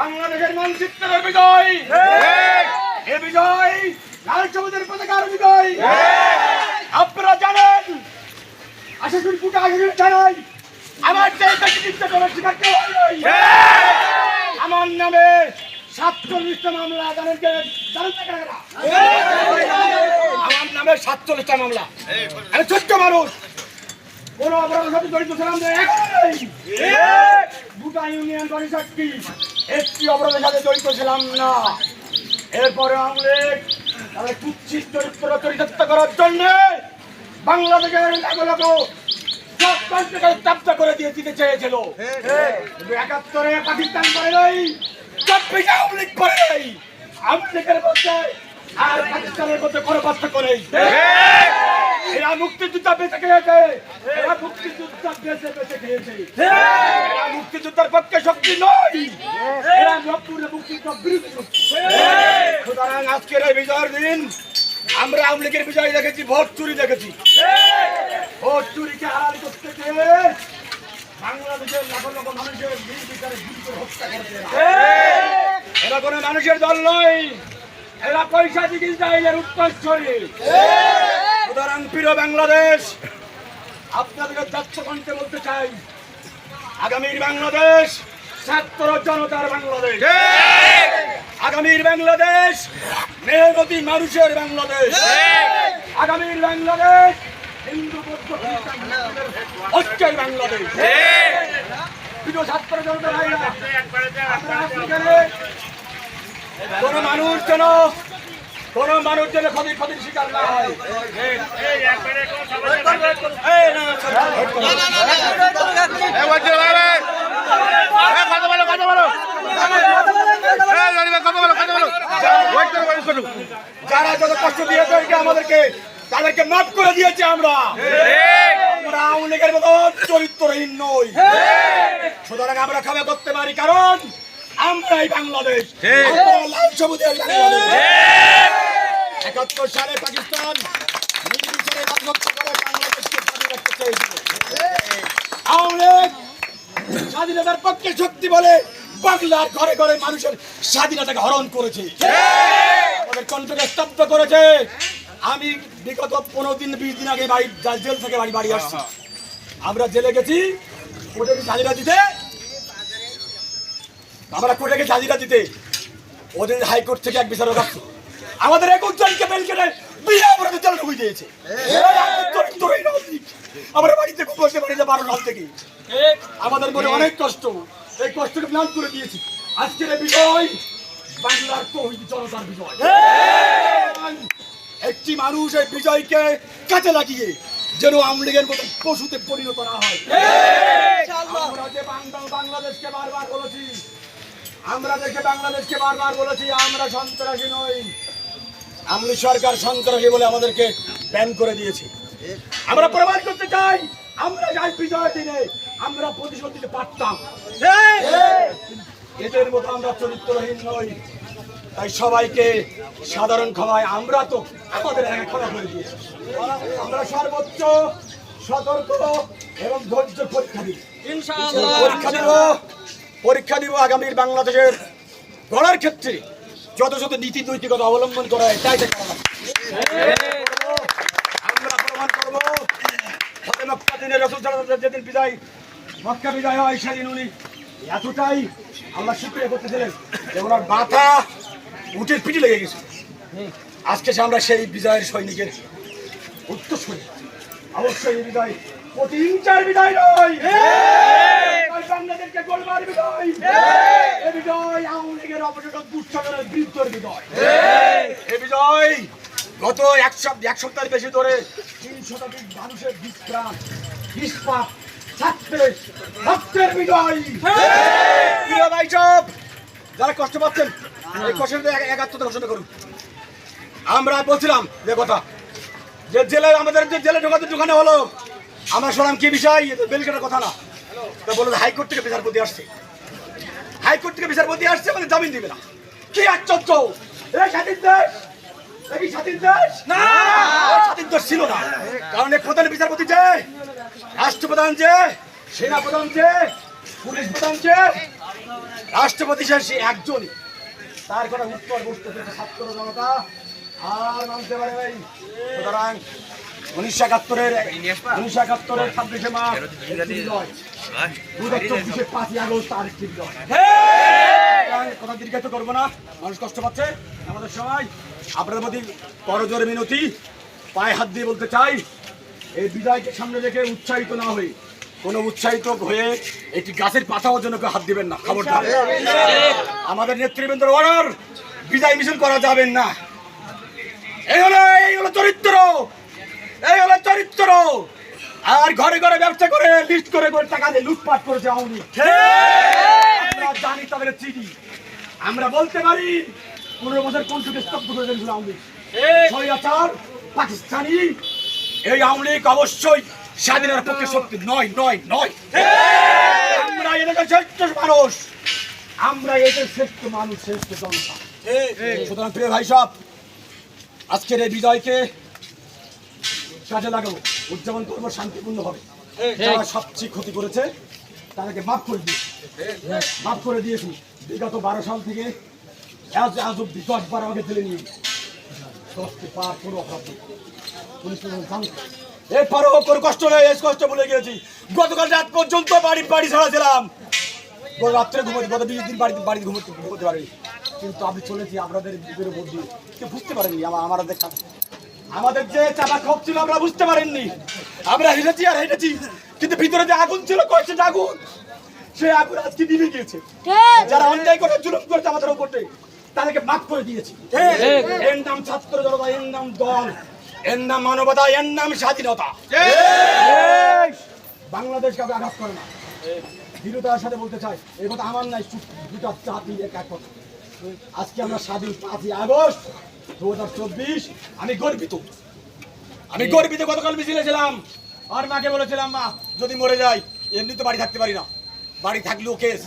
বাংলাদেশের মানচিত্রের বিজয়, এ বিজয় লাল সবুজের পতাকার বিজয়। আপনারা জানেন, আশাশুর ফুটা আশাশুর জানাই, আমার আমার নামে 47টা মামলা জানেন, আমার নামে 47টা মামলা। আমি ছোট্ট মানুষ, কোন অপরাধের সাথে জড়িত ছিলাম না, দুটা ইউনিয়ন পরিষদটি একটি অপরাধের সাথে জড়িত ছিলাম না। এরপরে আমাদের তাদের কুৎসিত চরিত্র চরিতার্থ করার জন্য বাংলাদেশের স্তব্ধ করে দিয়ে দিতে চেয়েছিল। 71-এ পাকিস্তান করে নাই, 24-এ আওয়ামী লীগ করে নাই। আওয়ামী লীগের মধ্যে আর পাকিস্তানের মধ্যে কোনো পার্থক্য নেই। এরা মুক্তিযোদ্ধা বেঁচে খেয়েছে, এরা মুক্তিযোদ্ধা বেঁচে বেঁচে খেয়েছে। এরা মুক্তিযোদ্ধার পক্ষে শক্তি নয়, এরা মুক্তিযোদ্ধার বিরুদ্ধে শক্তি। সুতরাং আজকের এই বিজয়ের দিন আমরা আওয়ামী লীগের বিজয় দেখেছি, ভোট চুরি দেখেছি। ভোট চুরিকে হারালি করতে গিয়ে বাংলাদেশের লাখ লাখ মানুষের নির্বিচারে হত্যা করেছে। এরা কোনো মানুষের দল নয়, এরা পয়সা দিকে ইসরায়েলের উত্তরসূরি। সুতরাং প্রিয় বাংলাদেশ, আপনাদের যাচ্ছ কণ্ঠে বলতে চাই, আগামীর বাংলাদেশ ছাত্র জনতার বাংলাদেশ, আগামীর বাংলাদেশ মেহনতি মানুষের বাংলাদেশ, আগামীর বাংলাদেশ হিন্দু বৌদ্ধ ঐক্যের বাংলাদেশ। প্রিয় ছাত্র জনতা ভাইরা, কোন মানুষ যেন ক্ষতির শিকার না হয়। যারা যত কষ্ট দিয়েছে আমাদেরকে, তাদেরকে মাফ করে দিয়েছে। আমরা আওয়ামী লীগের মতো চরিত্রহীন নই। সুতরাং আমরা ক্ষমা করতে পারি, কারণ আমরাই বাংলাদেশ, লাল সবুজের বাংলাদেশ। 71 সালে পাকিস্তান নির্বিচারে রাজত্ব করে বাংলাদেশকে স্বাধীন রাখতে চেয়েছিল। আওয়ামী লীগ স্বাধীনতার পক্ষে শক্তি বলে বাংলার ঘরে ঘরে মানুষের স্বাধীনতাকে হরণ করেছে, আমাদের কণ্ঠকে স্তব্ধ করেছে। আমি বিগত 15-20 দিন আগে জেল থেকে বাড়ি আসছি। আমরা জেলে গেছি কোর্টে হাজিরা দিতে, ওদের হাইকোর্ট থেকে এক বিচারক আসছে, আমাদের 21 জনকে বেল কেটে বিনা অপরাধে জেলে ঢুকিয়ে দিয়েছে। আমরা বাড়িতে খুব বসে বাড়িতে 12 সাল থেকে আমাদের মনে অনেক কষ্ট, এই কষ্টকে প্ল্যান করে দিয়েছি। আজকের এই বিজয় বাংলার তৌহিদ জনতার বিজয়। একটি মানুষ এই বিজয়কে কাজে লাগিয়ে যেন আওয়ামী লীগের মতো পশুতে পরিণত না হয়। আমরা যে বাংলাদেশকে বারবার বলেছি, আমরা সন্ত্রাসী নই। আওয়ামী সরকার সন্ত্রাসী বলে আমাদেরকে ব্যান করে দিয়েছে। আমরা প্রমাণ করতে চাই, আমরা যাই বিজয় দিনে আমরা প্রতিশোধ দিতে পারতাম। এদের মতো আমরা চরিত্রহীন নই। তাই সবাইকে সাধারণ ক্ষমায় আমরা তো আমাদের ক্ষমা করে দিয়েছি। আমরা সর্বোচ্চ সতর্ক এবং ধৈর্য পরীক্ষা দিব আগামীর বাংলাদেশের গড়ার ক্ষেত্রে যত যত নীতি নৈতিকতা অবলম্বন করা হয় তাই আমরা প্রমাণ করবো। যেদিন মক্কা বিজয় হয় সেদিন উনি এতটাই আমরা স্বীকার করতেছিলেন যে ওনার মাথা উটের পিঠে লেগে গেছে। আজকে আমরা সেই বিজয়ের সৈনিকের উত্তরসূরি। অবশ্যই এই বিজয় প্রতিহিংসার বিজয় নয়, বাংলাদেশকে গোলমার বিজয়, এই বিজয় আওয়ামী লীগের অপসারণ দুঃশাসনের বিরুদ্ধের বিজয়। এই বিজয় গত এক সপ্তাহের বেশি ধরে 3 শতাধিক মানুষের বিশ্রাম নিষ্পাপ ছাত্রের বিজয়। যারা কষ্ট পাচ্ছেন এই কষ্টের একাত্মতা ঘোষণা করুন। আমরা বলছিলাম যে কথা, যে জেলে আমাদের যে জেলে ঢোকানো হলো, আমরা শুনলাম কি বিষয়, বেলকাটার কথা না। তা বললো হাইকোর্ট থেকে বিচারপতি আসছে, মানে জামিন দিবে না। কি আশ্চর্য! স্বাধীন দেশ, স্বাধীন দেশ না, স্বাধীন দেশ ছিল না। কারণ এই প্রধান বিচারপতি যে, রাষ্ট্রপ্রধান যে, সেনাপ্রধান যে, পুলিশ প্রধান যে, রাষ্ট্রপতি সে একজনই, তার কথা উত্তর বসতে পেরেছে ছাত্র জনতা আর মানতে পারে নাই। সুতরাং 1971-এর 26শে মার্চ 2024-এর 5ই আগস্ট আর ঠিক নয়। কথা দীর্ঘায়িত করবো না, মানুষ কষ্ট পাচ্ছে। আমাদের সময় আপনাদের প্রতি করজোরে মিনতি, পায়ে হাত দিয়ে বলতে চাই, এই বিদায়কে সামনে রেখে উৎসাহিত না হয়ে, কোনো উৎসাহিত হয়ে একটি গাছের পাতাও জন্য হাত দিবেন না, খবরদার। আমাদের নেতৃবৃন্দের অর্ডার, বিদায় মিছিল করা যাবেন না। এই হলো চরিত্র, এই হলো চরিত্র। আর ঘরে ঘরে ব্যবসা করে লিস্ট করে করে টাকা দিয়ে লুটপাট করেছে আওয়ামী লীগ। আমরা জানি, তাদের চিনি, আমরা বলতে পারি 15 বছর কোন যুগে স্তব্ধ করে দিয়েছিল আওয়ামী লীগ। স্বৈরাচার পাকিস্তানি এই আওয়ামী লীগ অবশ্যই স্বাধীনতার পক্ষে শক্তি নয়, নয়, নয়। আমরা এদেশের শ্রেষ্ঠ মানুষ, আমরা এদের শ্রেষ্ঠ মানুষ, শ্রেষ্ঠ জনতা। সুতরাং প্রিয় ভাই সব, আজকের এই বিজয়কে কাজে লাগাবো, উদযাপন করবো শান্তিপূর্ণভাবে। যারা সবচেয়ে ক্ষতি করেছে তাদেরকে মাফ করে দিয়েছি, মাফ করে দিয়েছি। বিগত 12 সাল থেকে আজ অব্দি 10-12 আমাকে জেলে নিয়ে 10টি পার কোনো অভাব নেই। পুলিশ এরপরও কোনো কষ্ট নেই, এই কষ্ট বলে গিয়েছি। গতকাল রাত পর্যন্ত বাড়ি ছাড়া ছিলাম, রাত্রে ঘুমোতে, গত 20 দিন বাড়িতে ঘুমোতে পারিনি। কিন্তু আমি চলেছি আপনাদের বুকের উপর দিয়ে, কেউ বুঝতে পারেনি আমাদের যে চাপা ক্ষোভ ছিল, আমরা বুঝতে পারেননি। আমরা হেঁটেছি আর হেঁটেছি, কিন্তু ভিতরে যে আগুন ছিল, কষ্টের আগুন, সেই আগুন আজকে নিভে গিয়েছে। যারা অন্যায় করে জুলুম করেছে আমাদের উপরে, তাদেরকে মাফ করে দিয়েছি। এর নাম ছাত্র জনতা, এর নাম দল, এর নাম মানবতা, এর নাম স্বাধীনতা। বাংলাদেশ কাউকে আঘাত করে না। দৃঢ়তার সাথে বলতে চাই, এই কথা আমার নাই, দুটা জাতি এক কথা। আজকে আমরা স্বাধীন 5ই আগস্ট 2024। আমি গর্বিত। গতকাল মিছিলে ছিলাম আর মাকে বলেছিলাম, মা যদি মরে যাই, এমনি তো বাড়ি থাকতে পারি না, বাড়ি থাকলেও কেস,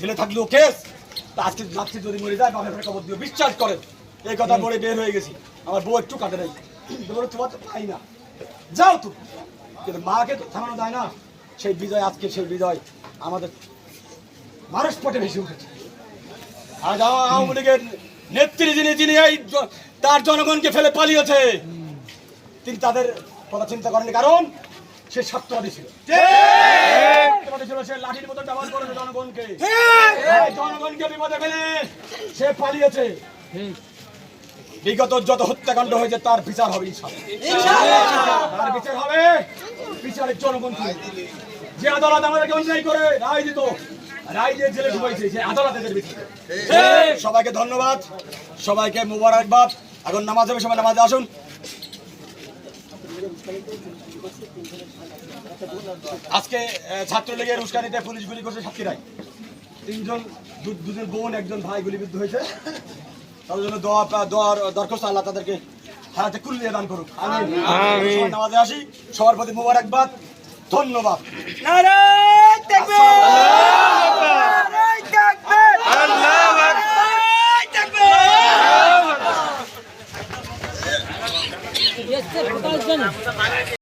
জেলে থাকলেও কেস, তা আজকে যাচ্ছে যদি মরে যায় বাপের খবর দিও, বিশ্বাস করেন। এই কথা বলে বের হয়ে গেছি। আমার বউ একটু কাটে নাই, তোমার তো পাই না, যাও তো, কিন্তু মাকে তো থামানো যায় না। সেই বিজয়, আজকে সেই বিজয় আমাদের মানুষ পটে ভেসে উঠেছে। আজ আওয়ামী লীগের নেত্রী যিনি এই তার জনগণকে ফেলে পালিয়েছে, তিনি তাদের কথা চিন্তা করেনি, কারণ সে স্বার্থবাদী ছিল, সে লাঠির মতো ব্যবহার করেছে জনগণকে বিপদে ফেলে সে পালিয়েছে। বিগত যত হত্যাকাণ্ড হয়েছে তার বিচার হবে, তার বিচার হবে, বিচারের জনগণ। যে আদালত আমাদেরকে অন্যায় করে রায় দিত, রায় দিয়ে জেলে ঢুকাইছে, যে আদালত এদের বিচার। সবাইকে ধন্যবাদ, সবাইকে মুবারকবাদ। এখন নামাজ হবে, সবাই নামাজে আসুন। আজকে ছাত্রলীগের উস্কানিতে পুলিশ গুলি করছে সাতক্ষীরায়, 2জন বোন, 1জন ভাই গুলিবিদ্ধ হয়েছে। তাদের জন্য দরখাস্ত, আল্লাহ তাদেরকে হারাতে কুল্লিয়ে দান করুক। আমিন। নামাজে আসি, সবার প্রতি মুবারকবাদ, ধন্যবাদ।